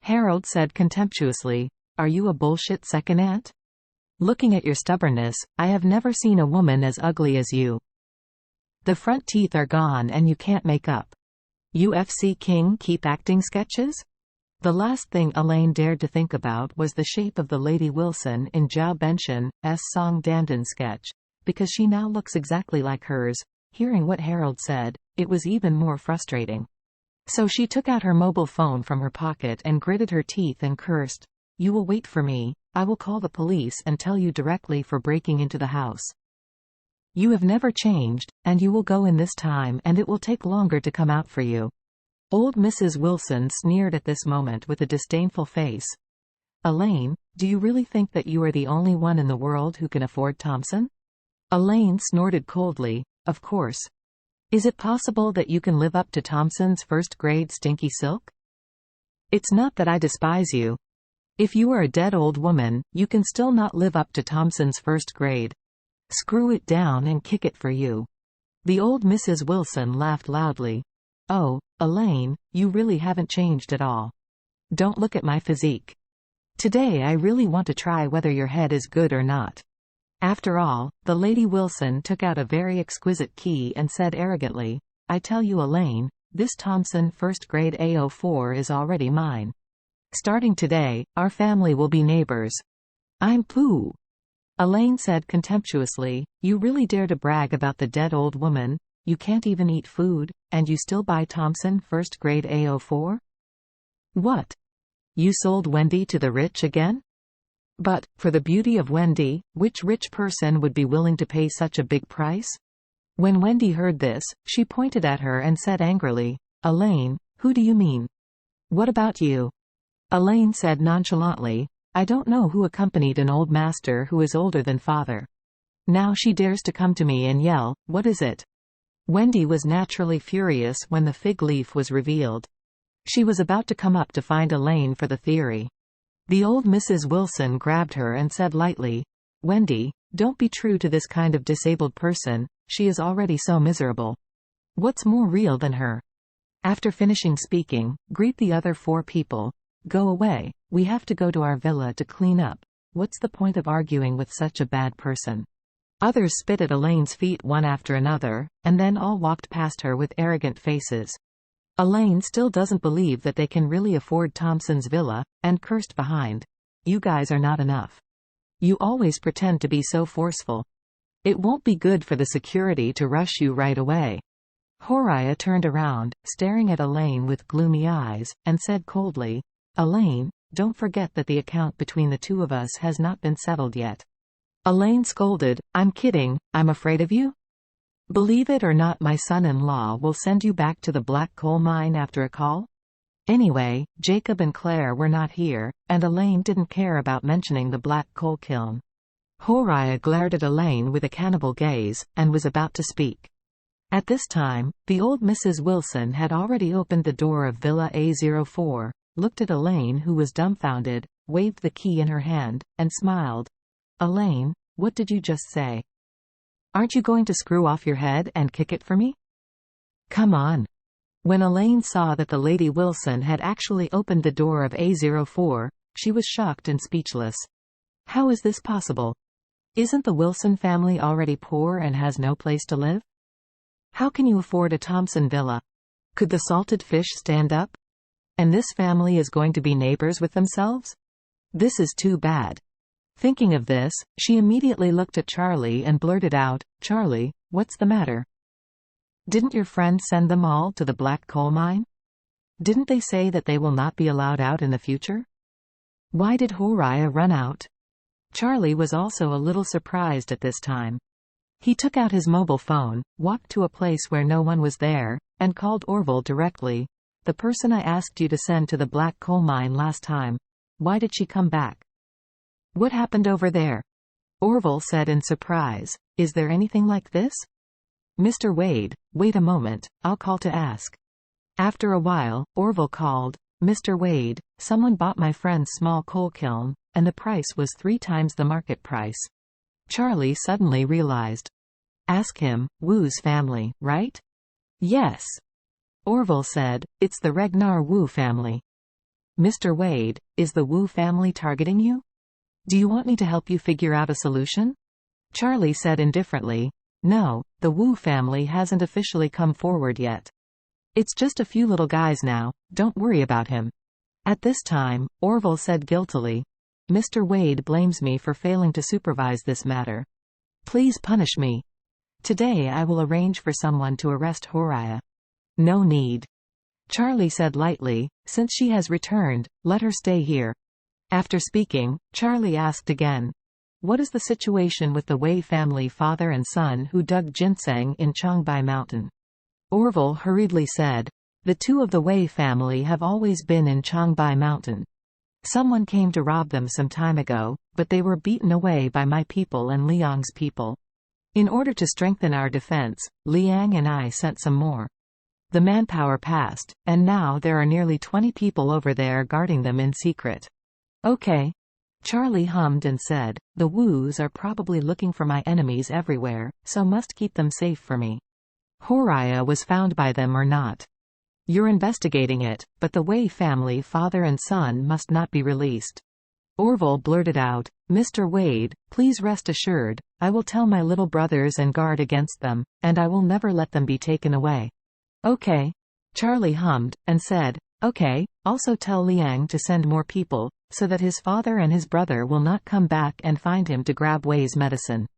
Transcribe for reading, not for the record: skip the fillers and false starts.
Harold said contemptuously. Are you a bullshit second aunt? Looking at your stubbornness, I have never seen a woman as ugly as you. The front teeth are gone and you can't make up. UFC king keep acting sketches? The last thing Elaine dared to think about was the shape of the Lady Wilson in Zhao Benshin's Song Dandan sketch, because she now looks exactly like hers. Hearing what Harold said, it was even more frustrating. So she took out her mobile phone from her pocket and gritted her teeth and cursed. You will wait for me, I will call the police and tell you directly for breaking into the house. You have never changed, and you will go in this time and it will take longer to come out for you. Old Mrs. Wilson sneered at this moment with a disdainful face. Elaine, do you really think that you are the only one in the world who can afford Thompson? Elaine snorted coldly. Of course. Is it possible that you can live up to Thompson's first-grade stinky silk? It's not that I despise you. If you are a dead old woman, you can still not live up to Thompson's first grade. Screw it down and kick it for you. The old Mrs. Wilson laughed loudly. Oh, Elaine, you really haven't changed at all. Don't look at my physique. Today I really want to try whether your head is good or not. After all, the Lady Wilson took out a very exquisite key and said arrogantly, I tell you Elaine, this Thompson first grade A04 is already mine. Starting today, our family will be neighbors. I'm poo. Elaine said contemptuously, you really dare to brag about the dead old woman, you can't even eat food, and you still buy Thompson first grade A04? What? You sold Wendy to the rich again? But, for the beauty of Wendy, which rich person would be willing to pay such a big price? When Wendy heard this, she pointed at her and said angrily, Elaine, who do you mean? What about you? Elaine said nonchalantly, I don't know who accompanied an old master who is older than father. Now she dares to come to me and yell, what is it? Wendy was naturally furious when the fig leaf was revealed. She was about to come up to find Elaine for the theory. The old Mrs. Wilson grabbed her and said lightly, Wendy, don't be true to this kind of disabled person, she is already so miserable. What's more real than her? After finishing speaking, greet the other 4 people. Go away, we have to go to our villa to clean up. What's the point of arguing with such a bad person? Others spit at Elaine's feet one after another, and then all walked past her with arrogant faces. Elaine still doesn't believe that they can really afford Thompson's villa, and cursed behind. You guys are not enough. You always pretend to be so forceful. It won't be good for the security to rush you right away. Horiah turned around, staring at Elaine with gloomy eyes, and said coldly, Elaine, don't forget that the account between the two of us has not been settled yet. Elaine scolded, I'm kidding, I'm afraid of you? Believe it or not, my son-in-law will send you back to the black coal mine after a call? Anyway, Jacob and Claire were not here, and Elaine didn't care about mentioning the black coal kiln. Horiah glared at Elaine with a cannibal gaze, and was about to speak. At this time, the old Mrs. Wilson had already opened the door of Villa A04, looked at Elaine who was dumbfounded, waved the key in her hand, and smiled. Elaine, what did you just say? Aren't you going to screw off your head and kick it for me? Come on. When Elaine saw that the Lady Wilson had actually opened the door of A04, she was shocked and speechless. How is this possible? Isn't the Wilson family already poor and has no place to live? How can you afford a Thompson villa? Could the salted fish stand up? And this family is going to be neighbors with themselves? This is too bad. Thinking of this, she immediately looked at Charlie and blurted out, Charlie, what's the matter? Didn't your friend send them all to the black coal mine? Didn't they say that they will not be allowed out in the future? Why did Horiah run out? Charlie was also a little surprised at this time. He took out his mobile phone, walked to a place where no one was there, and called Orville directly. The person I asked you to send to the black coal mine last time. Why did she come back? What happened over there? Orville said in surprise. Is there anything like this? Mr. Wade, wait a moment, I'll call to ask. After a while, Orville called, Mr. Wade, someone bought my friend's small coal kiln, and the price was 3 times the market price. Charlie suddenly realized. Ask him, Wu's family, right? Yes. Orville said, it's the Regnar Wu family. Mr. Wade, is the Wu family targeting you? Do you want me to help you figure out a solution? Charlie said indifferently, no, the Wu family hasn't officially come forward yet. It's just a few little guys now, don't worry about him. At this time, Orville said guiltily, Mr. Wade blames me for failing to supervise this matter. Please punish me. Today I will arrange for someone to arrest Horiah. No need. Charlie said lightly, since she has returned, let her stay here. After speaking, Charlie asked again, what is the situation with the Wei family father and son who dug ginseng in Changbai Mountain? Orville hurriedly said, the two of the Wei family have always been in Changbai Mountain. Someone came to rob them some time ago, but they were beaten away by my people and Liang's people. In order to strengthen our defense, Liang and I sent some more. The manpower passed, and now there are nearly 20 people over there guarding them in secret. Okay. Charlie hummed and said, the Wus are probably looking for my enemies everywhere, so must keep them safe for me. Horiah was found by them or not? You're investigating it, but the Wei family father and son must not be released. Orville blurted out, Mr. Wade, please rest assured, I will tell my little brothers and guard against them, and I will never let them be taken away. Okay. Charlie hummed, and said, okay, also tell Liang to send more people, so that his father and his brother will not come back and find him to grab Wei's medicine.